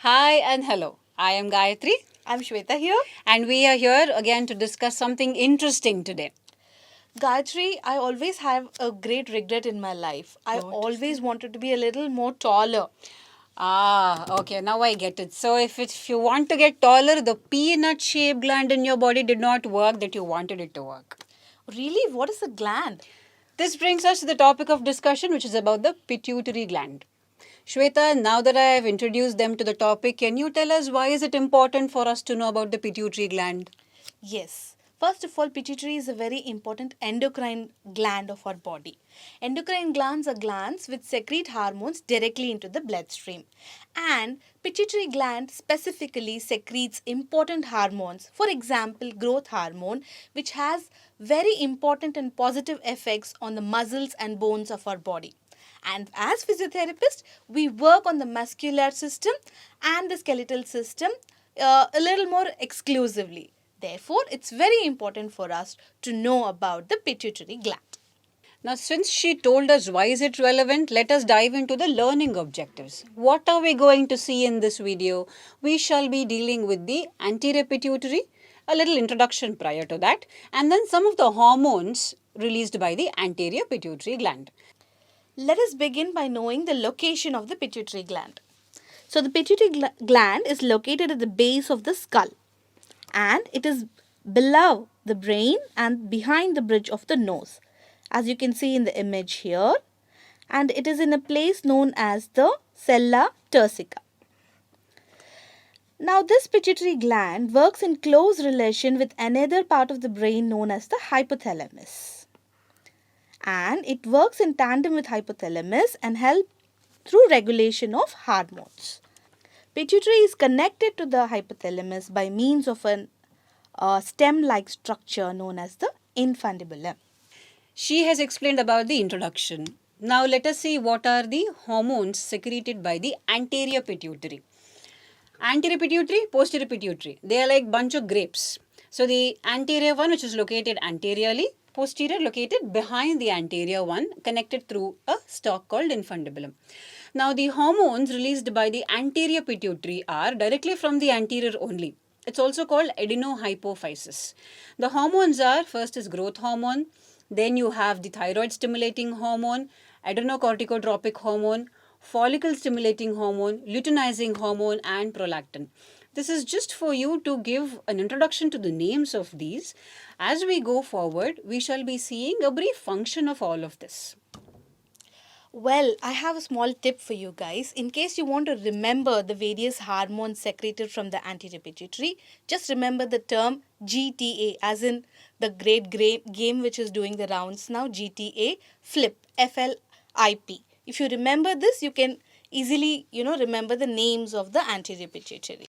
Hi and hello. I am Gayatri I'm Shweta here. and we are here again to discuss something interesting today. Gayatri, I always have a great regret in my life. I What is always wanted to be a little more taller. Okay, now I get it. So if you want to get taller, the peanut shaped gland in your body did not work that you wanted it to work. Really? What is a gland? This brings us to the topic of discussion, which is about the pituitary gland. Shweta, now that I have introduced them to the topic, can you tell us why is it important for us to know about the pituitary gland? Yes. First of all, pituitary is a very important endocrine gland of our body. Endocrine glands are glands which secrete hormones directly into the bloodstream. And pituitary gland specifically secretes important hormones. For example, growth hormone, which has very important and positive effects on the muscles and bones of our body. And as physiotherapists, we work on the muscular system and the skeletal system a little more exclusively. Therefore, it's very important for us to know about the pituitary gland. Now, since she told us why is it relevant, let us dive into the learning objectives. What are we going to see in this video? We shall be dealing with the anterior pituitary, a little introduction prior to that, and then some of the hormones released by the anterior pituitary gland. Let us begin by knowing the location of the pituitary gland. So, the pituitary gland is located at the base of the skull and it is below the brain and behind the bridge of the nose, as you can see in the image here, and it is in a place known as the sella turcica. Now, this pituitary gland works in close relation with another part of the brain known as the hypothalamus. And it works in tandem with hypothalamus and help through regulation of hormones. Pituitary is connected to the hypothalamus by means of a stem-like structure known as the infundibulum. She has explained about the introduction. Now, let us see what are the hormones secreted by the anterior pituitary. Anterior pituitary, posterior pituitary. They are like bunch of grapes. So the anterior one, which is located anteriorly, posterior located behind the anterior one, connected through a stalk called infundibulum. Now the hormones released by the anterior pituitary are directly from the anterior only. It's also called adenohypophysis. The hormones are, first is growth hormone, then you have the thyroid stimulating hormone, adrenocorticotropic hormone, follicle stimulating hormone, luteinizing hormone, and prolactin. This is just for you to give an introduction to the names of these. As we go forward, we shall be seeing a brief function of all of this. Well, I have a small tip for you guys. In case you want to remember the various hormones secreted from the anterior pituitary, just remember the term GTA, as in the great game which is doing the rounds now, GTA, flip, FLIP. If you remember this, you can easily, remember the names of the anterior pituitary.